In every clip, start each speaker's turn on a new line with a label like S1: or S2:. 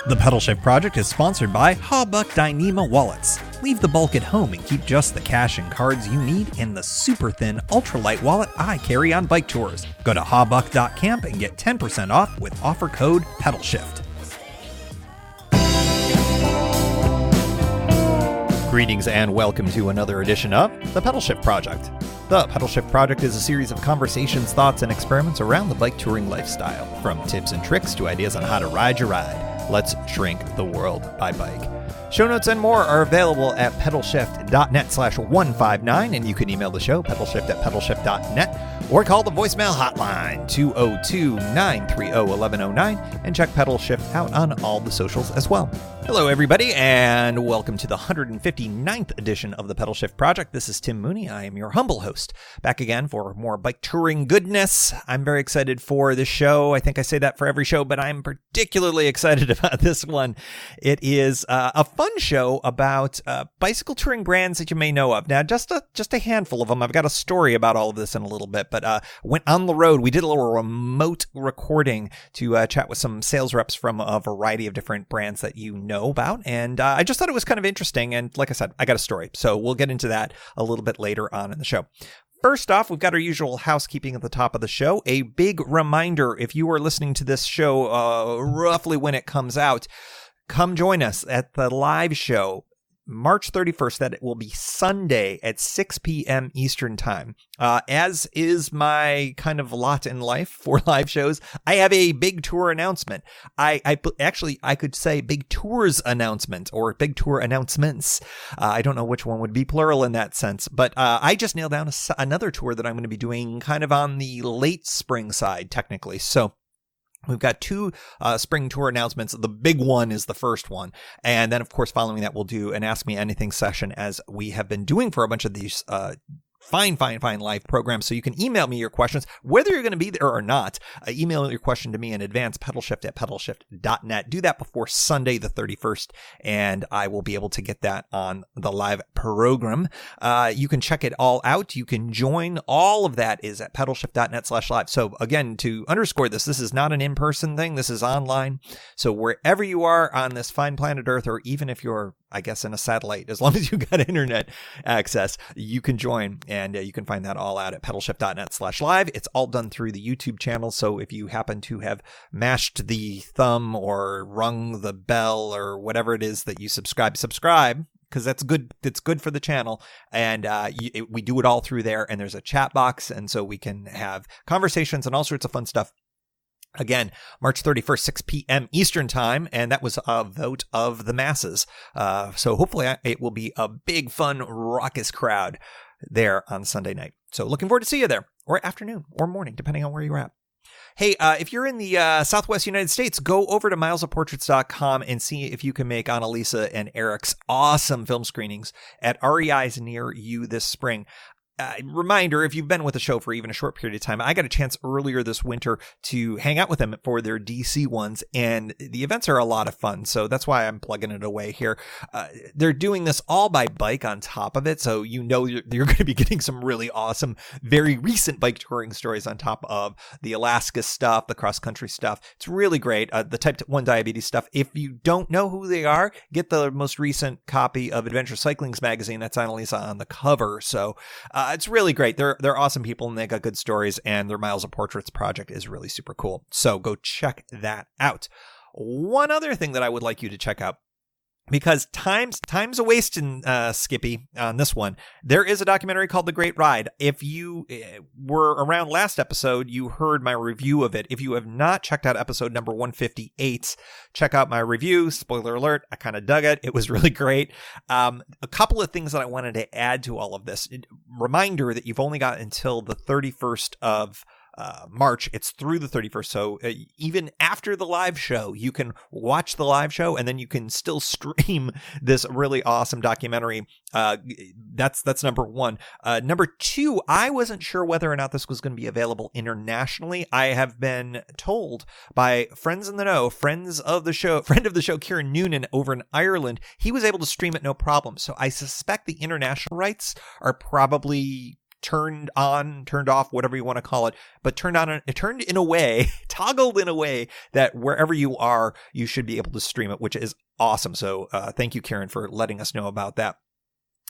S1: The Pedalshift project is sponsored by Hawbuck Dyneema Wallets. Leave the bulk at home and keep just the cash and cards you need in the super thin, ultralight wallet I carry on bike tours. Go to hawbuck.camp and get 10% off with offer code Pedalshift. Greetings and welcome to another edition of The Pedalshift Project. The Pedalshift Project is a series of conversations, thoughts, and experiments around the bike touring lifestyle. From tips and tricks to ideas on how to ride your ride. Let's shrink the world by bike. Show notes and more are available at pedalshift.net/159, and you can email the show, pedalshift@pedalshift.net, or call the voicemail hotline, 202-930-1109, and check Pedalshift out on all the socials as well. Hello, everybody, and welcome to the 159th edition of the Pedalshift Project. This is Tim Mooney. I am your humble host, back again for more bike touring goodness. I'm very excited for this show. I think I say that for every show, but I'm particularly excited about this one. It is a fun show about bicycle touring brands that you may know of. Now, just a handful of them. I've got a story about all of this in a little bit, but went on the road. We did a little remote recording to chat with some sales reps from a variety of different brands that you know about, and I just thought it was kind of interesting, and like I said, I got a story, so we'll get into that a little bit later on in the show. First off, we've got our usual housekeeping at the top of the show. A big reminder, if you are listening to this show roughly when it comes out, come join us at the live show March 31st, that it will be Sunday at 6 p.m. Eastern Time. As is my kind of lot in life for live shows, I have a big tour announcement. I could say big tours announcement or big tour announcements. I don't know which one would be plural in that sense, but I just nailed down another tour that I'm going to be doing kind of on the late spring side, technically. So we've got two spring tour announcements. The big one is the first one. And then, of course, following that, we'll do an Ask Me Anything session, as we have been doing for a bunch of these fine live programs. So you can email me your questions, whether you're going to be there or not. Email your question to me in advance, pedalshift@pedalshift.net. Do that before Sunday the 31st, and I will be able to get that on the live program. You can check it all out. You can join. All of that is at pedalshift.net/live. So again, to underscore this is not an in-person thing. This is online. So wherever you are on this fine planet Earth, or even if you're, I guess, in a satellite, as long as you got internet access, you can join. And you can find that all out at pedalshift.net/live. It's all done through the YouTube channel. So if you happen to have mashed the thumb or rung the bell or whatever it is that you subscribe, because that's good. It's good for the channel. And we do it all through there. And there's a chat box. And so we can have conversations and all sorts of fun stuff. Again, March 31st, 6 p.m. Eastern Time, and that was a vote of the masses. So hopefully it will be a big, fun, raucous crowd there on Sunday night. So looking forward to see you there, or afternoon, or morning, depending on where you're at. Hey, if you're in the Southwest United States, go over to milesofportraits.com and see if you can make Annalisa and Eric's awesome film screenings at REIs near you this spring. Reminder, if you've been with the show for even a short period of time, I got a chance earlier this winter to hang out with them for their DC ones, and the events are a lot of fun, so that's why I'm plugging it away here. They're doing this all by bike on top of it, so you know you're going to be getting some really awesome, very recent bike touring stories on top of the Alaska stuff, the cross-country stuff. It's really great. The type 1 diabetes stuff. If you don't know who they are, get the most recent copy of Adventure Cycling's magazine. That's Annalisa on the cover, so it's really great. They're awesome people, and they got good stories, and their Miles of Portraits project is really super cool. So go check that out. One other thing that I would like you to check out, because time's a wasting, Skippy, on this one. There is a documentary called The Great Ride. If you were around last episode, you heard my review of it. If you have not checked out episode number 158, check out my review. Spoiler alert, I kind of dug it. It was really great. A couple of things that I wanted to add to all of this. Reminder that you've only got until the 31st of March. It's through the 31st. So even after the live show, you can watch the live show, and then you can still stream this really awesome documentary. That's number one. Number two, I wasn't sure whether or not this was going to be available internationally. I have been told by friends in the know, friend of the show, Kieran Noonan over in Ireland, he was able to stream it no problem. So I suspect the international rights are probably turned on, turned off, whatever you want to call it, but turned in a way, toggled in a way that wherever you are, you should be able to stream it, which is awesome. So thank you, Karen, for letting us know about that.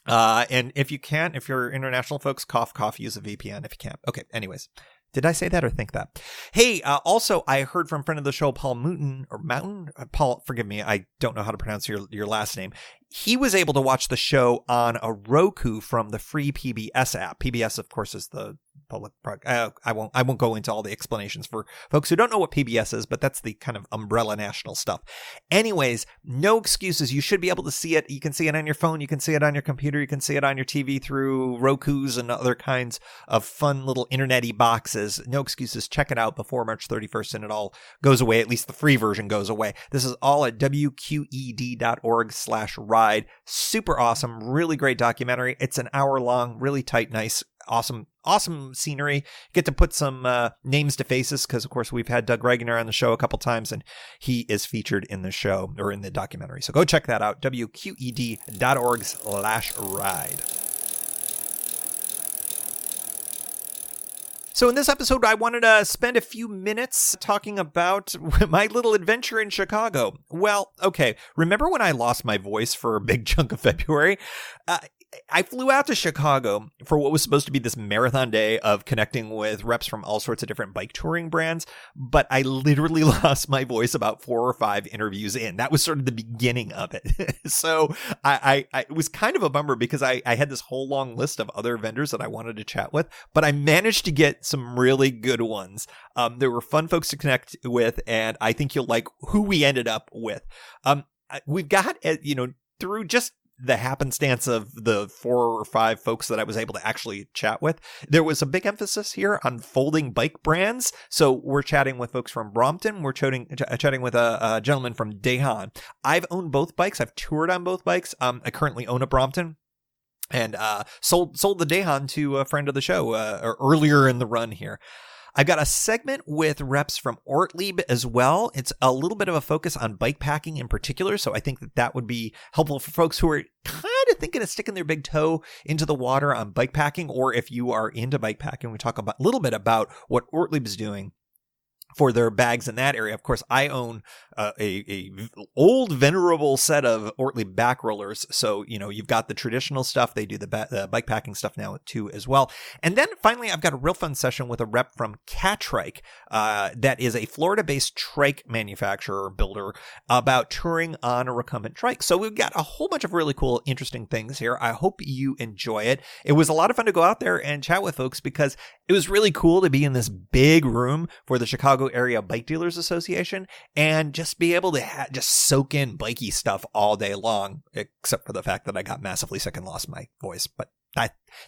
S1: And if you're international folks, cough, use a VPN if you can't. Okay, anyways. Did I say that or think that? Hey, also, I heard from friend of the show, Paul Mountain. Paul, forgive me, I don't know how to pronounce your last name. He was able to watch the show on a Roku from the free PBS app. PBS, of course, is the public I won't go into all the explanations for folks who don't know what PBS is, but that's the kind of umbrella national stuff. Anyways, no excuses. You should be able to see it. You can see it on your phone. You can see it on your computer. You can see it on your TV through Rokus and other kinds of fun little internet-y boxes. No excuses. Check it out before March 31st and it all goes away. At least the free version goes away. This is all at wqed.org/ride. Super awesome. Really great documentary. It's an hour long, really tight, nice, awesome scenery. Get to put some names to faces because, of course, we've had Doug Regner on the show a couple times and he is featured in the show or in the documentary. So go check that out. wqed.org/ride. So in this episode, I wanted to spend a few minutes talking about my little adventure in Chicago. Well, okay, remember when I lost my voice for a big chunk of February? I flew out to Chicago for what was supposed to be this marathon day of connecting with reps from all sorts of different bike touring brands, but I literally lost my voice about 4 or 5 interviews in. That was sort of the beginning of it. So it was kind of a bummer because I had this whole long list of other vendors that I wanted to chat with, but I managed to get some really good ones. There were fun folks to connect with, and I think you'll like who we ended up with. We've got, through just the happenstance of the 4 or 5 folks that I was able to actually chat with, there was a big emphasis here on folding bike brands. So we're chatting with folks from Brompton. We're chatting with a gentleman from Dahon. I've owned both bikes. I've toured on both bikes. I currently own a Brompton. And sold the Dahon to a friend of the show earlier in the run here. I've got a segment with reps from Ortlieb as well. It's a little bit of a focus on bikepacking in particular, so I think that would be helpful for folks who are kind of thinking of sticking their big toe into the water on bikepacking, or if you are into bikepacking, we talk a little bit about what Ortlieb is doing for their bags in that area. Of course, I own a old venerable set of Ortlieb back rollers. So, you've got the traditional stuff. They do the bike packing stuff now too as well. And then finally, I've got a real fun session with a rep from Catrike that is a Florida-based trike manufacturer builder about touring on a recumbent trike. So we've got a whole bunch of really cool, interesting things here. I hope you enjoy it. It was a lot of fun to go out there and chat with folks because it was really cool to be in this big room for the Chicago Area Bike Dealers Association and just be able to just soak in bikey stuff all day long, except for the fact that I got massively sick and lost my voice. But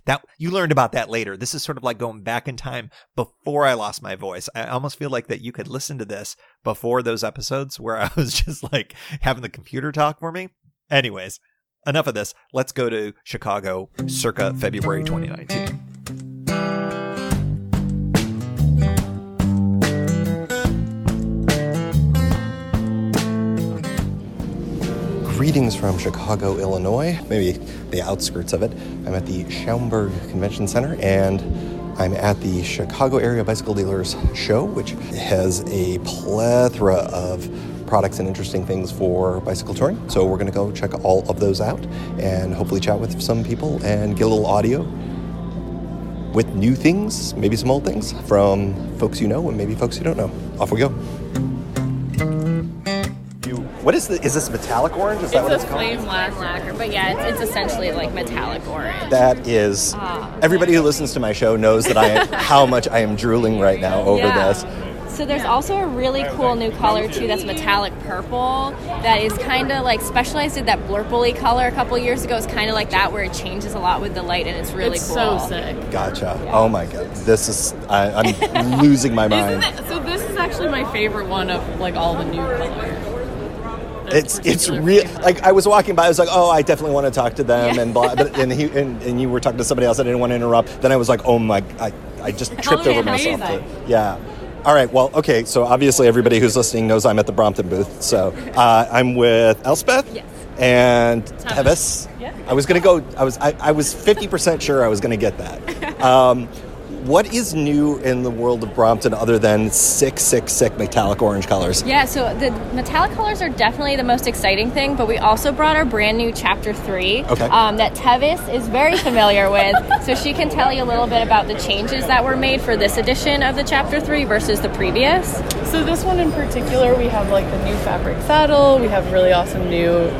S1: that you learned about that later. This is sort of like going back in time before I lost my voice. I almost feel like that you could listen to this before those episodes where I was just like having the computer talk for me. Anyways, enough of this. Let's go to Chicago circa February 2019.
S2: Greetings from Chicago, Illinois, maybe the outskirts of it. I'm at the Schaumburg Convention Center, and I'm at the Chicago Area Bicycle Dealers Show, which has a plethora of products and interesting things for bicycle touring. So we're going to go check all of those out and hopefully chat with some people and get a little audio with new things, maybe some old things from folks you know and maybe folks you don't know. Off we go. What is this metallic orange? Is that what it's called?
S3: It's a flame lacquer, but yeah, it's essentially like metallic orange.
S2: That is, everybody who listens to my show knows that how much I am drooling right now over this.
S3: So there's also a really cool new color too that's metallic purple that is kind of like specialized in that blurple-y color a couple years ago. It's kind of like that where it changes a lot with the light and it's really cool.
S4: It's so sick.
S2: Gotcha. Yeah. Oh my god. This is, I'm losing my mind.
S4: So this is actually my favorite one of like all the new colors.
S2: It's real. Like I was walking by, I was like, "Oh, I definitely want to talk to them," and blah. But and you were talking to somebody else. I didn't want to interrupt. Then I was like, "Oh my!" I just tripped over myself. Yeah. All right. Well, okay. So obviously, everybody who's listening knows I'm at the Brompton booth. So I'm with Elspeth and Tevis.
S4: Yeah.
S2: I was gonna go. I was 50% sure I was gonna get that. What is new in the world of Brompton other than sick metallic orange colors?
S3: Yeah, so the metallic colors are definitely the most exciting thing, but we also brought our brand new Chapter 3 that Tevis is very familiar with, so she can tell you a little bit about the changes that were made for this edition of the Chapter 3 versus the previous.
S4: So this one in particular, we have like the new fabric saddle, we have really awesome new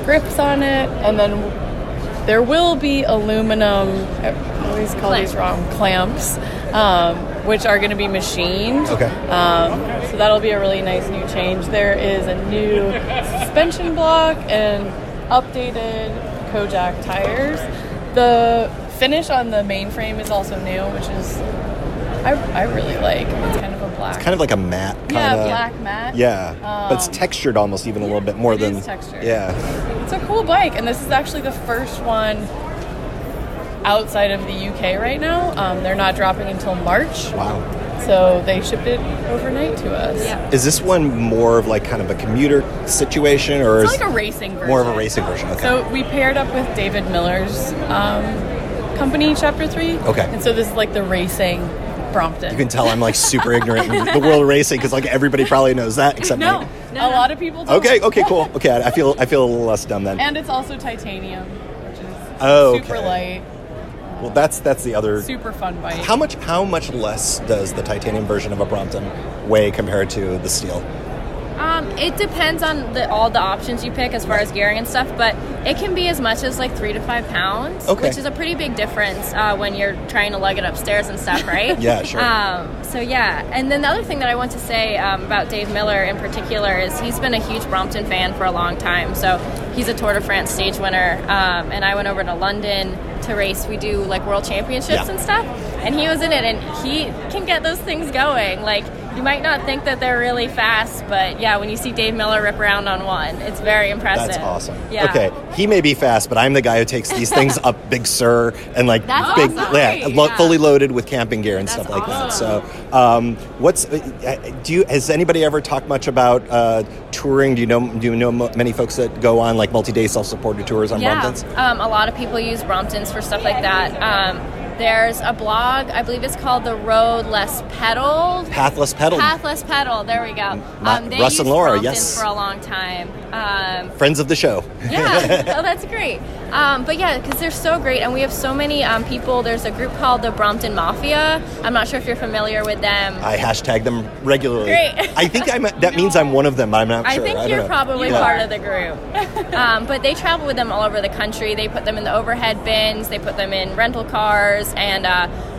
S4: grips on it, and then there will be aluminum, I always call these wrong, clamps, which are going to be machined.
S2: Okay.
S4: So that'll be a really nice new change. There is a new suspension block and updated Kojak tires. The finish on the main frame is also new, which is, I really like. It's kind of a black.
S2: It's kind of like a matte.
S4: Black matte.
S2: Yeah, but it's textured almost even a little bit more than.
S4: It is textured.
S2: Yeah.
S4: It's a cool bike, and this is actually the first one outside of the UK right now. They're not dropping until March.
S2: Wow.
S4: So they shipped it overnight to us.
S3: Yeah.
S2: Is this one more of like kind of a commuter situation, or
S4: It's
S2: is
S4: like a racing version.
S2: more of a racing version? Okay.
S4: So we paired up with David Miller's company, Chapter 3.
S2: Okay.
S4: And so this is like the racing Brompton.
S2: You can tell I'm like super ignorant in the world of racing because like everybody probably knows that except me.
S4: No, a lot of people don't.
S2: Okay, cool. Okay, I feel a little less dumb then.
S4: And it's also titanium, which is super light.
S2: Well, that's the other
S4: Super fun bike.
S2: How much less does the titanium version of a Brompton weigh compared to the steel?
S3: It depends on all the options you pick as far as gearing and stuff, but it can be as much as like 3 to 5 pounds, which is a pretty big difference when you're trying to lug it upstairs and stuff, right?
S2: Yeah, sure.
S3: So yeah, and then the other thing that I want to say about Dave Miller in particular is he's been a huge Brompton fan for a long time. So he's a Tour de France stage winner, and I went over to London to race. We do like world championships and stuff, and he was in it, and he can get those things going. Like, you might not think that they're really fast, but yeah, when you see Dave Miller rip around on one, it's very impressive.
S2: That's awesome.
S3: Yeah.
S2: Okay, he may be fast, but I'm the guy who takes these things up Big Sur and like
S3: That's
S2: big,
S3: awesome.
S2: fully loaded with camping gear and
S3: That's
S2: stuff like
S3: awesome.
S2: that. So, has anybody ever talked much about touring? Do you know many folks that go on like multi-day self-supported tours on Bromptons?
S3: A lot of people use Bromptons for stuff like that. There's a blog, I believe it's called The Road Less Pedaled.
S2: Pathless Pedal.
S3: Pathless Pedal, there we go. They
S2: Russ and
S3: used
S2: Laura,
S3: Bromptons
S2: yes.
S3: for a long time.
S2: Friends of the show.
S3: Yeah, oh, that's great. But yeah, because they're so great, and we have so many people. There's a group called the Brompton Mafia. I'm not sure if you're familiar with them.
S2: I hashtag them regularly.
S3: Great.
S2: I think that means I'm one of them, but I'm not sure.
S3: I think you're probably part of the group. But they travel with them all over the country. They put them in the overhead bins. They put them in rental cars. And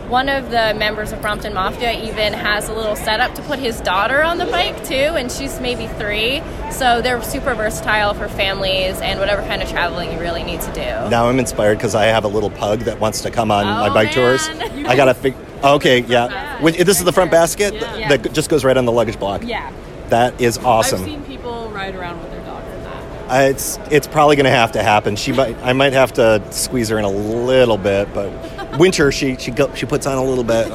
S3: one of the members of Brompton Mafia even has a little setup to put his daughter on the bike, too. And she's maybe 3. So they're super versatile for families and whatever kind of traveling you really need to do.
S2: Now I'm inspired because I have a little pug that wants to come on my bike tours.
S3: Man.
S2: I got to okay, yeah. This is the front basket that just goes right on the luggage block.
S3: Yeah.
S2: That is awesome.
S4: I've seen people ride around with their dog in that.
S2: It's probably going to have to happen. I might have to squeeze her in a little bit, but winter she puts on a little bit.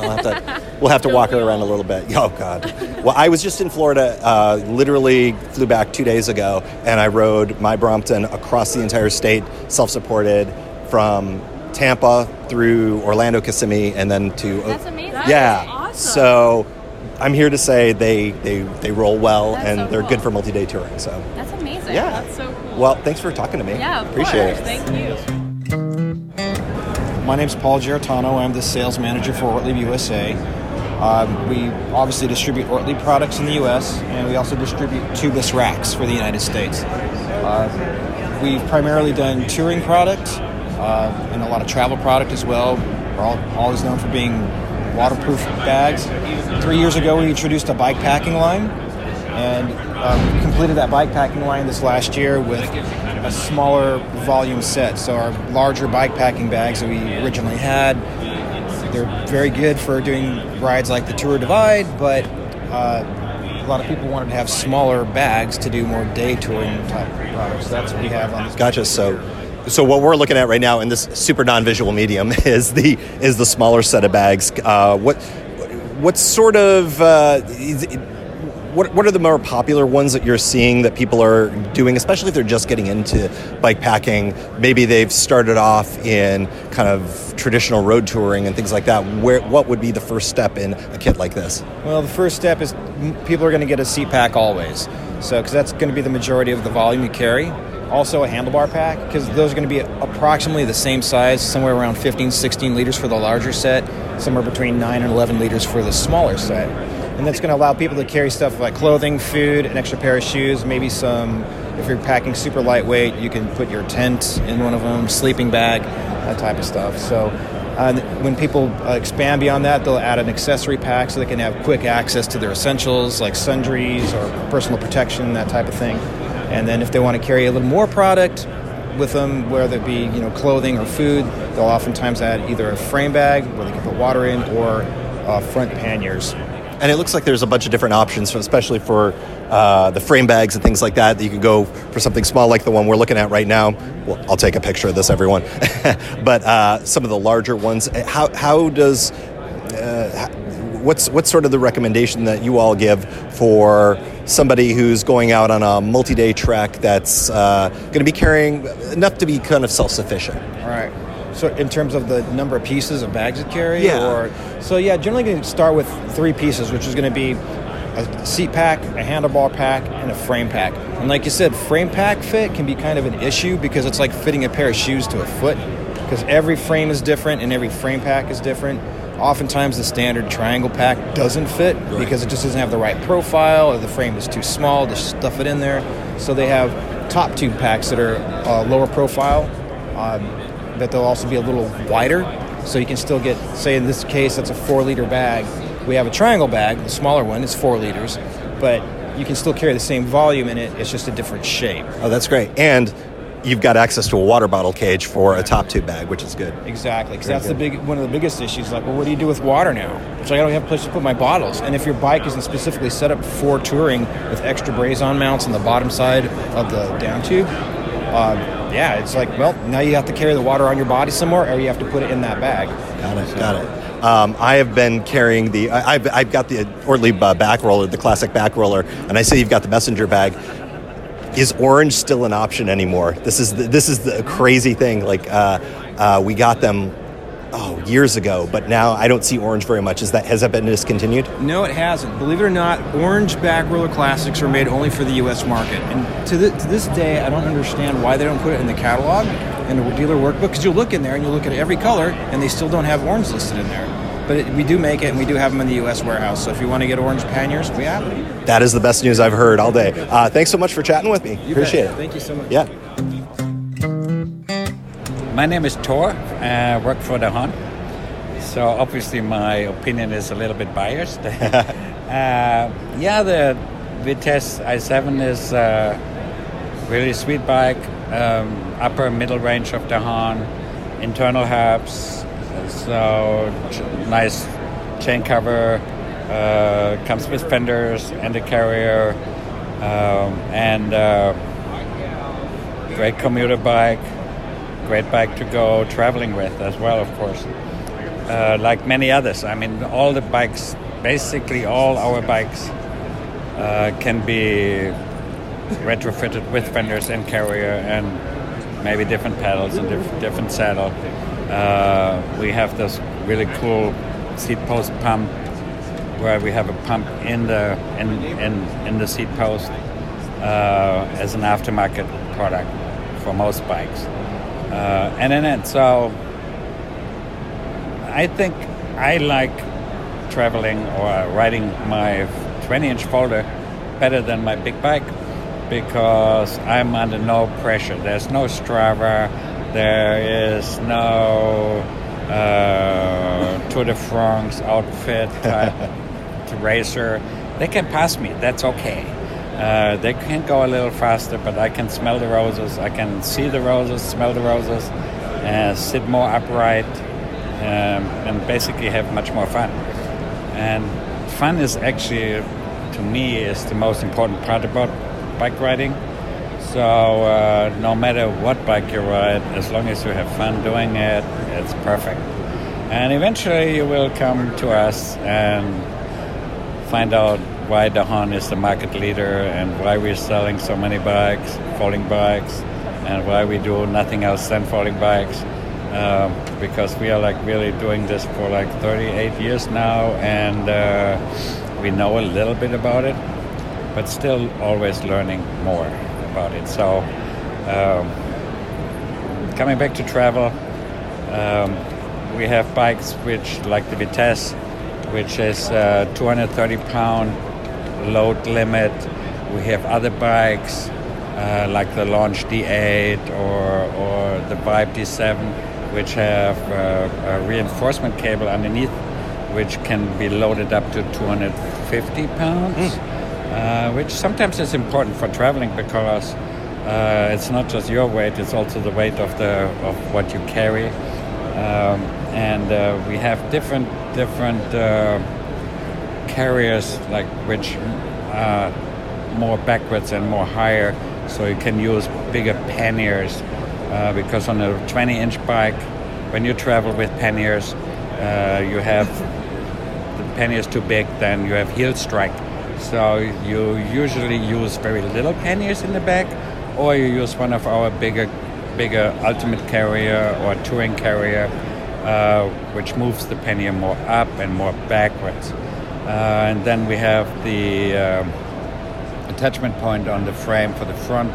S2: We'll have to walk her around a little bit. Oh God. Well, I was just in Florida. Literally flew back 2 days ago, and I rode my Brompton across the entire state, self-supported from Tampa through Orlando, Kissimmee, and then to.
S3: That's amazing.
S2: Yeah.
S4: That is awesome.
S2: So I'm here to say they roll well,
S3: That's
S2: and
S3: so
S2: they're
S3: cool.
S2: good for multi-day touring. So.
S3: That's amazing.
S2: Yeah.
S4: That's so cool.
S2: Well, thanks for talking to me.
S3: Yeah, of
S2: Appreciate
S3: course.
S2: it.
S4: Thank you.
S5: My name's Paul Giartano. I'm the sales manager for Ortlieb USA. We obviously distribute Ortlieb products in the U.S., and we also distribute tubeless racks for the United States. We've primarily done touring product and a lot of travel product as well. We're always known for being waterproof bags. 3 years ago, we introduced a bikepacking line, and we completed that bikepacking line this last year with a smaller volume set. So our larger bikepacking bags that we originally had, they're very good for doing rides like the Tour Divide, but a lot of people wanted to have smaller bags to do more day touring type products. So that's what we have on this.
S2: Gotcha. So what we're looking at right now in this super non-visual medium is the smaller set of bags. What sort of what are the more popular ones that you're seeing that people are doing, especially if they're just getting into bike packing? Maybe they've started off in kind of traditional road touring and things like that. What would be the first step in a kit like this?
S5: Well, the first step is people are going to get a seat pack always. So, because that's going to be the majority of the volume you carry. Also a handlebar pack, because those are going to be approximately the same size, somewhere around 15, 16 liters for the larger set, somewhere between 9 and 11 liters for the smaller set. And that's going to allow people to carry stuff like clothing, food, an extra pair of shoes, maybe some, if you're packing super lightweight, you can put your tent in one of them, sleeping bag, that type of stuff. So when people expand beyond that, they'll add an accessory pack so they can have quick access to their essentials like sundries or personal protection, that type of thing. And then if they want to carry a little more product with them, whether it be clothing or food, they'll oftentimes add either a frame bag where they can put water in or front panniers.
S2: And it looks like there's a bunch of different options, especially for the frame bags and things like that you can go for something small like the one we're looking at right now. Well, I'll take a picture of this, everyone. But some of the larger ones, what's sort of the recommendation that you all give for somebody who's going out on a multi-day trek that's going to be carrying enough to be kind of self-sufficient?
S5: All right. So in terms of the number of pieces of bags to carry?
S2: Yeah.
S5: Generally going to start with 3 pieces, which is going to be a seat pack, a handlebar pack, and a frame pack. And like you said, frame pack fit can be kind of an issue because it's like fitting a pair of shoes to a foot, because every frame is different and every frame pack is different. Oftentimes the standard triangle pack doesn't fit because it just doesn't have the right profile, or the frame is too small to stuff it in there. So they have top tube packs that are lower profile, that they'll also be a little wider. So you can still get, say in this case, that's a 4-liter bag. We have a triangle bag, the smaller one, it's 4 liters, but you can still carry the same volume in it, it's just a different shape.
S2: Oh, that's great. And you've got access to a water bottle cage for a top tube bag, which is good.
S5: Exactly, because that's one of the biggest issues. Like, well, what do you do with water now? So I don't have a place to put my bottles. And if your bike isn't specifically set up for touring with extra braze-on mounts on the bottom side of the down tube, it's like, well, now you have to carry the water on your body somewhere, or you have to put it in that bag.
S2: Got it. I have been carrying I've got the Ortlieb back roller, the classic back roller, and I say you've got the messenger bag. Is orange still an option anymore? This is the crazy thing. Like we got them years ago, but now I don't see orange very much. Has that been discontinued?
S5: No, it hasn't. Believe it or not, orange back roller classics are made only for the U.S. market. And to this day, I don't understand why they don't put it in the catalog, in the dealer workbook, because you'll look in there and you'll look at every color, and they still don't have orange listed in there. But we do make it, and we do have them in the U.S. warehouse. So if you want to get orange panniers, we have them.
S2: That is the best news I've heard all day. Thanks so much for chatting with me. Appreciate it.
S5: Thank you so much.
S2: Yeah.
S6: My name is Thor. I work for Dahon. So obviously my opinion is a little bit biased. The Vitesse i7 is a really sweet bike. Upper middle range of Dahon, internal hubs, so nice chain cover, comes with fenders and a carrier, and great commuter bike, great bike to go traveling with as well, of course. Like many others, I mean, all the bikes, basically all our bikes can be retrofitted with fenders and carrier and maybe different pedals and different saddle. We have this really cool seat post pump where we have a pump in the seat post as an aftermarket product for most bikes. So I think I like traveling or riding my 20-inch folder better than my big bike because I'm under no pressure. There's no Strava, there is no Tour de France outfit type racer. They can pass me, that's okay. They can go a little faster, but I can smell the roses, I can see the roses, smell the roses, sit more upright, and basically have much more fun. And fun is actually, to me, is the most important part about bike riding. So no matter what bike you ride, as long as you have fun doing it, it's perfect. And eventually you will come to us and find out why Dahon is the market leader and why we're selling so many bikes, folding bikes, and why we do nothing else than folding bikes. Because we are like really doing this for like 38 years now, and we know a little bit about it, but still always learning more about it. So coming back to travel, we have bikes which, like the Vitesse, which is 230-pound load limit. We have other bikes like the Launch D8 or the Vibe D7, which have a reinforcement cable underneath, which can be loaded up to 250 pounds, which sometimes is important for traveling because it's not just your weight; it's also the weight of what you carry. And we have different carriers, like which are more backwards and more higher, so you can use bigger panniers. Because on a 20-inch bike, when you travel with panniers, you have the panniers too big, then you have heel strike. So you usually use very little panniers in the back, or you use one of our bigger ultimate carrier or touring carrier, which moves the pannier more up and more backwards. And then we have the attachment point on the frame for the front,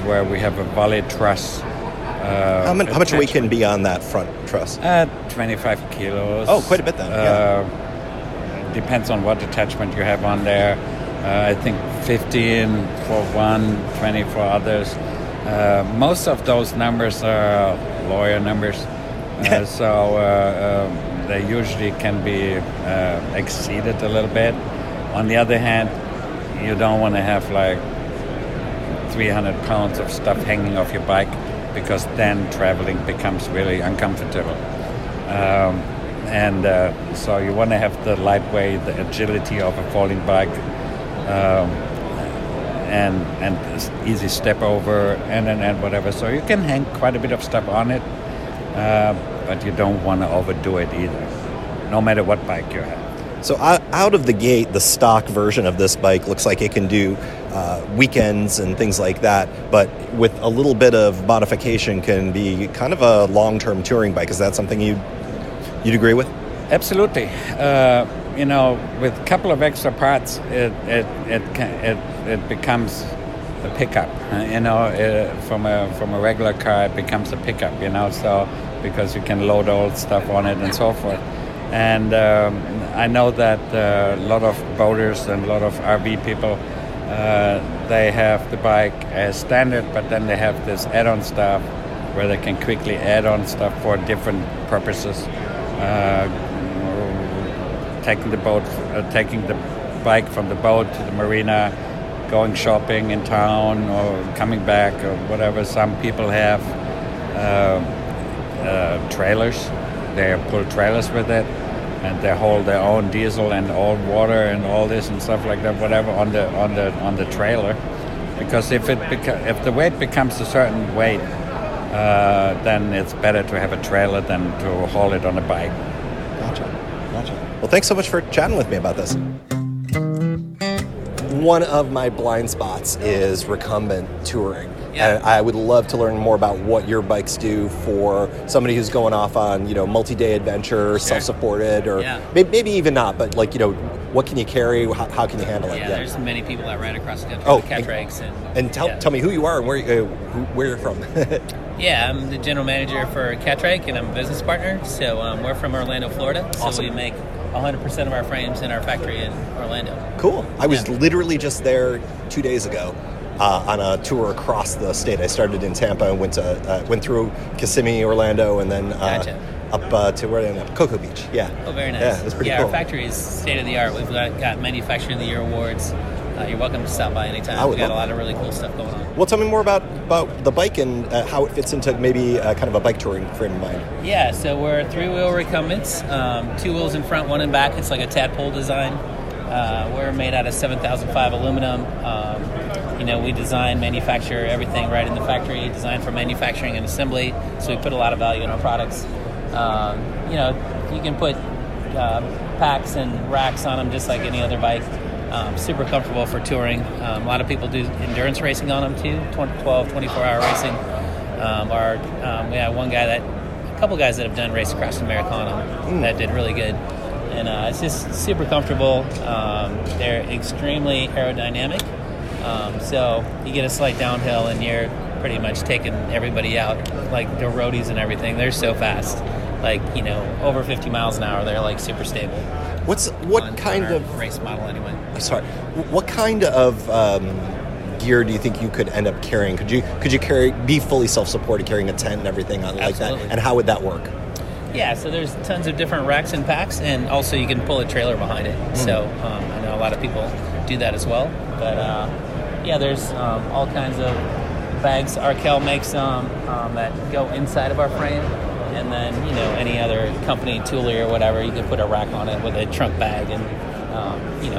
S6: where we have a volley truss.
S2: How much weight can be on that front truss?
S6: 25 kilos.
S2: Oh, quite a bit then.
S6: Depends on what attachment you have on there. I think 15 for one, 20 for others. Most of those numbers are lawyer numbers, so they usually can be exceeded a little bit. On the other hand, you don't want to have like 300 pounds of stuff hanging off your bike, because then traveling becomes really uncomfortable. So you want to have the lightweight, the agility of a folding bike, and easy step over and whatever. So you can hang quite a bit of stuff on it, but you don't want to overdo it either, no matter what bike you have.
S2: So out of the gate, the stock version of this bike looks like it can do weekends and things like that, but with a little bit of modification can be kind of a long-term touring bike. Is that something you'd agree with?
S6: Absolutely. With a couple of extra parts, it becomes a pickup. From a regular car, it becomes a pickup. So because you can load old stuff on it and so forth. And I know that a lot of boaters and a lot of RV people, they have the bike as standard, but then they have this add-on stuff where they can quickly add on stuff for different purposes. Taking the bike from the boat to the marina, going shopping in town or coming back or whatever. Some people have trailers. They pull trailers with it, and they hold their own diesel and old water and all this and stuff like that, whatever on the trailer. Because if the weight becomes a certain weight, then it's better to have a trailer than to haul it on a bike.
S2: Gotcha. Well, thanks so much for chatting with me about this. One of my blind spots is recumbent touring. Yeah. And I would love to learn more about what your bikes do for somebody who's going off on, multi-day adventure, self-supported, or maybe even not, but what can you carry? How can you handle it?
S7: Yeah, there's many people that ride across the country with Catrikes.
S2: And tell me who you are and where you're from.
S7: Yeah, I'm the general manager for Catrike, and I'm a business partner. So we're from Orlando, Florida.
S2: Awesome.
S7: So we make 100% of our frames in our factory in Orlando.
S2: Cool. I was literally just there 2 days ago on a tour across the state. I started in Tampa and went through Kissimmee, Orlando, and then up to where I am, Cocoa Beach. Yeah.
S7: Oh, very nice.
S2: Yeah, it was pretty cool.
S7: Yeah, our factory is state of the art. We've got Manufacturer of the Year awards. You're welcome to stop by anytime. We've got a lot of really cool stuff going on.
S2: Well, tell me more about the bike and how it fits into maybe kind of a bike touring frame of mind.
S7: Yeah, so we're 3-wheel recumbents, 2 wheels in front, 1 in back. It's like a tadpole design. We're made out of 7005 aluminum. We design, manufacture everything right in the factory, designed for manufacturing and assembly, so we put a lot of value in our products. You can put packs and racks on them just like any other bike. Super comfortable for touring. A lot of people do endurance racing on them too, 12, 24-hour racing. We have a couple guys that have done race across America on them that did really good. And it's just super comfortable. They're extremely aerodynamic. So you get a slight downhill and you're pretty much taking everybody out, like the roadies and everything. They're so fast. Like, over 50 miles an hour, they're like super stable.
S2: What kind of
S7: race model anyway?
S2: Sorry, what kind of gear do you think you could end up carrying? Could you be fully self-supported, carrying a tent and everything on like that? And how would that work?
S7: Yeah, so there's tons of different racks and packs, and also you can pull a trailer behind it. So I know a lot of people do that as well. But there's all kinds of bags. Arkel makes that go inside of our frame. And then, any other company, Thule or whatever, you can put a rack on it with a trunk bag and,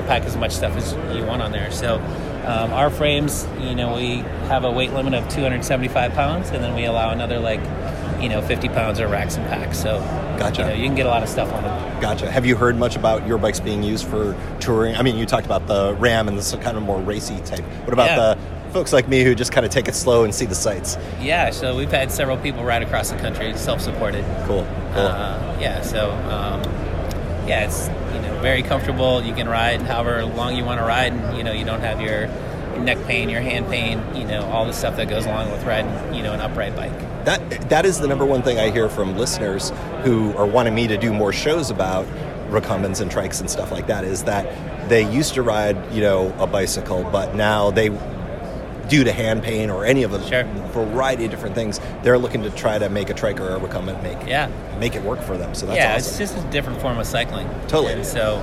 S7: pack as much stuff as you want on there. So our frames, we have a weight limit of 275 pounds, and then we allow another 50 pounds of racks and packs. So
S2: gotcha.
S7: You can get a lot of stuff on it.
S2: Gotcha. Have you heard much about your bikes being used for touring? I mean, you talked about the Ram and this kind of more racy type. What about the folks like me who just kind of take it slow and see the sights?
S7: Yeah, so we've had several people ride across the country self-supported.
S2: Cool.
S7: It's very comfortable. You can ride however long you want to ride, and you don't have your neck pain, your hand pain, all the stuff that goes along with riding an upright bike.
S2: That is the number one thing I hear from listeners who are wanting me to do more shows about recumbents and trikes and stuff like that, is that they used to ride a bicycle, but now they, due to hand pain or any of a variety of different things, they're looking to try to make a trike or a recumbent make it work for them. So that's awesome.
S7: It's just a different form of cycling.
S2: Totally.
S7: And so,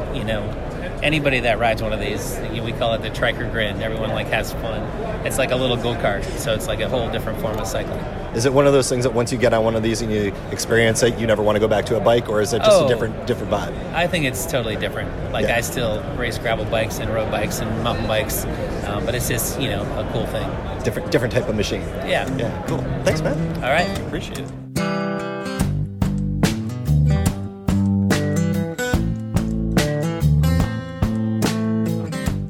S7: anybody that rides one of these, we call it the triker grin. Everyone has fun. It's like a little go-kart, so it's like a whole different form of cycling.
S2: Is it one of those things that once you get on one of these and you experience it, you never want to go back to a bike, or is it just a different vibe?
S7: I think it's totally different. I still race gravel bikes and road bikes and mountain bikes, but it's just, a cool thing.
S2: Different type of machine.
S7: Yeah.
S2: Yeah, cool. Thanks, man.
S7: All right.
S2: Appreciate it.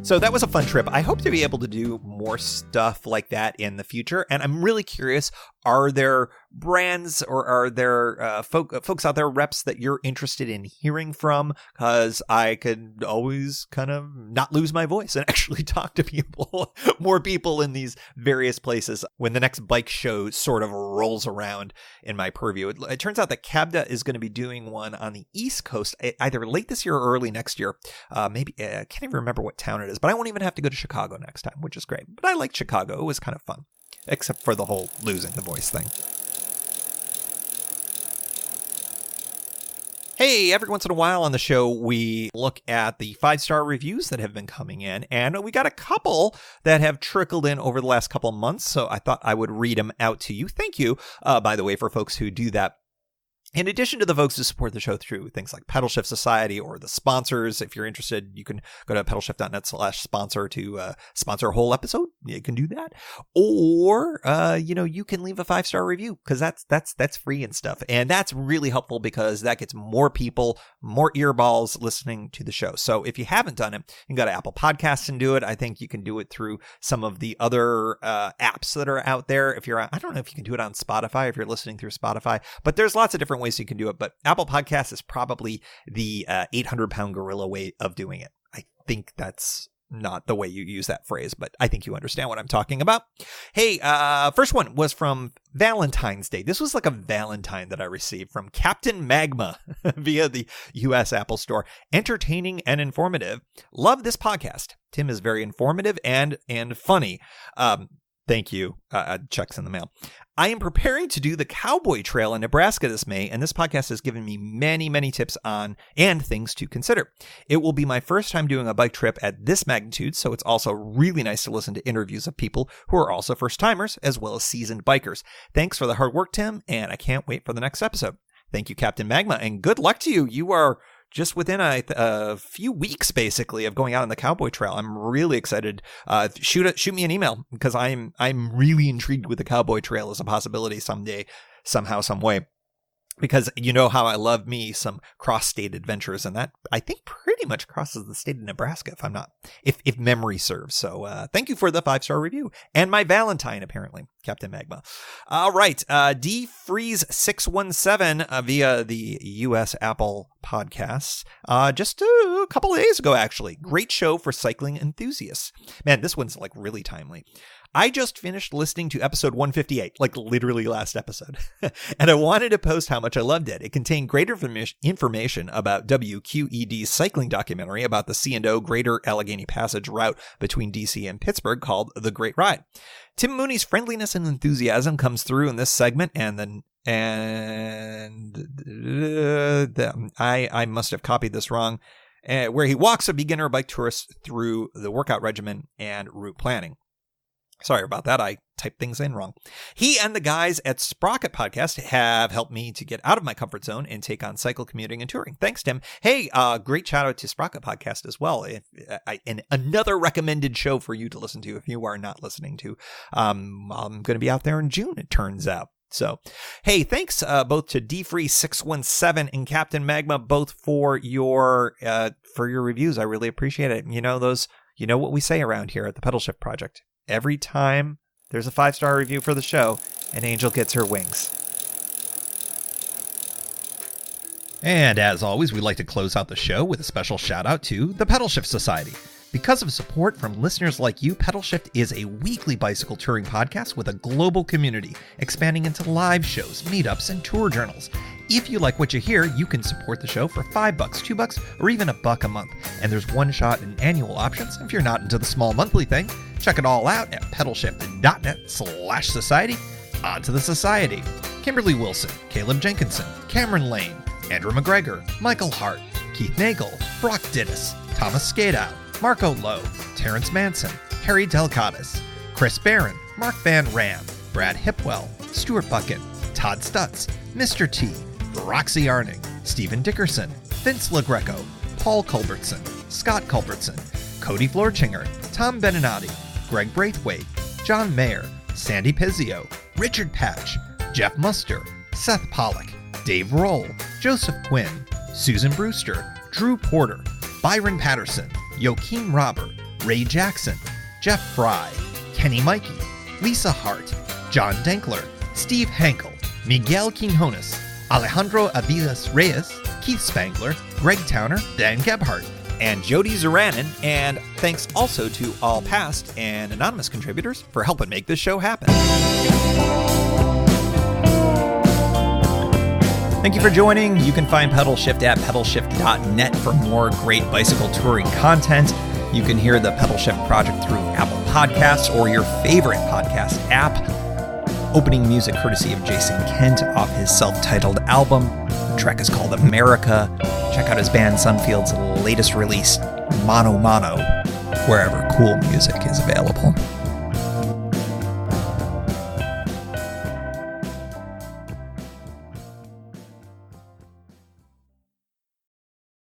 S1: So that was a fun trip. I hope to be able to do more stuff like that in the future. And I'm really curious, are there brands or are there folks out there, reps, that you're interested in hearing from? Because I could always kind of not lose my voice and actually talk to people, more people in these various places when the next bike show sort of rolls around in my purview. It turns out that CABDA is going to be doing one on the East Coast, either late this year or early next year. Maybe, I can't even remember what town it is, but I won't even have to go to Chicago next time, which is great. But I liked Chicago. It was kind of fun, except for the whole losing the voice thing. Hey, every once in a while on the show, we look at the 5-star reviews that have been coming in, and we got a couple that have trickled in over the last couple of months, so I thought I would read them out to you. Thank you, by the way, for folks who do that. In addition to the folks who support the show through things like Pedalshift Society or the sponsors, if you're interested, you can go to pedalshift.net/sponsor to sponsor a whole episode. You can do that. Or, you can leave a 5-star review, because that's free and stuff. And that's really helpful because that gets more people, more earballs listening to the show. So if you haven't done it, you can go to Apple Podcasts and do it. I think you can do it through some of the other apps that are out there. I don't know if you can do it on Spotify if you're listening through Spotify, but there's lots of different ways you can do it, but Apple Podcasts is probably the 800-pound gorilla way of doing it. I think that's not the way you use that phrase, but I think you understand what I'm talking about. Hey, first one was from Valentine's Day. This was like a Valentine that I received from Captain Magma via the US Apple Store. Entertaining and informative. Love this podcast. Tim is very informative and funny. Thank you. Checks in the mail. I am preparing to do the Cowboy Trail in Nebraska this May, and this podcast has given me many, many tips on and things to consider. It will be my first time doing a bike trip at this magnitude, so it's also really nice to listen to interviews of people who are also first-timers as well as seasoned bikers. Thanks for the hard work, Tim, and I can't wait for the next episode. Thank you, Captain Magma, and good luck to you. You are just within a few weeks, basically, of going out on the Cowboy Trail. I'm really excited. Shoot me an email, because I'm really intrigued with the Cowboy Trail as a possibility someday, somehow, some way. because you know how I love me some cross-state adventures, and that I think pretty much crosses the state of Nebraska, if memory serves. So thank you for the 5-star review, and my Valentine, apparently, Captain Magma. All right, DFreeze617 via the U.S. Apple Podcasts, just a couple of days ago, actually. Great show for cycling enthusiasts. Man, this one's like really timely. I just finished listening to episode 158, like literally last episode, and I wanted to post how much I loved it. It contained great information about WQED's cycling documentary about the C&O Greater Allegheny Passage route between DC and Pittsburgh called The Great Ride. Tim Mooney's friendliness and enthusiasm comes through in this segment, I must have copied this wrong, where he walks a beginner bike tourist through the workout regimen and route planning. Sorry about that. I typed things in wrong. He and the guys at Sprocket Podcast have helped me to get out of my comfort zone and take on cycle commuting and touring. Thanks, Tim. Hey, great shout out to Sprocket Podcast as well. And another recommended show for you to listen to if you are not listening to. I'm going to be out there in June, it turns out. So, hey, thanks both to DFree617 and Captain Magma, both for your reviews. I really appreciate it. You know what we say around here at the Pedalshift Project. Every time there's a 5-star review for the show, an angel gets her wings. And as always, we'd like to close out the show with a special shout out to the Pedalshift Society. Because of support from listeners like you, Pedalshift is a weekly bicycle touring podcast with a global community, expanding into live shows, meetups, and tour journals. If you like what you hear, you can support the show for $5, $2, or even $1 a month. And there's one-shot and annual options if you're not into the small monthly thing. Check it all out at pedalshift.net/society. On to the society. Kimberly Wilson, Caleb Jenkinson, Cameron Lane, Andrew McGregor, Michael Hart, Keith Nagel, Brock Dittis, Thomas Skadow, Marco Lowe, Terrence Manson, Harry Delcadas, Chris Barron, Mark Van Ram, Brad Hipwell, Stuart Bucket, Todd Stutz, Mr. T, Roxy Arning, Stephen Dickerson, Vince LaGreco, Paul Culbertson, Scott Culbertson, Cody Florchinger, Tom Beninati, Greg Braithwaite, John Mayer, Sandy Pizzio, Richard Patch, Jeff Muster, Seth Pollock, Dave Roll, Joseph Quinn, Susan Brewster, Drew Porter, Byron Patterson, Joaquin Robert, Ray Jackson, Jeff Fry, Kenny Mikey, Lisa Hart, John Denkler, Steve Hankel, Miguel Quinones, Alejandro Avilas Reyes, Keith Spangler, Greg Towner, Dan Gebhardt, and Jody Zaranin. And thanks also to all past and anonymous contributors for helping make this show happen. Thank you for joining. You can find Pedalshift at pedalshift.net for more great bicycle touring content. You can hear the Pedalshift project through Apple Podcasts or your favorite podcast app. Opening music courtesy of Jason Kent off his self-titled album. The track is called America. Check out his band Sunfield's latest release, Mono Mono, wherever cool music is available.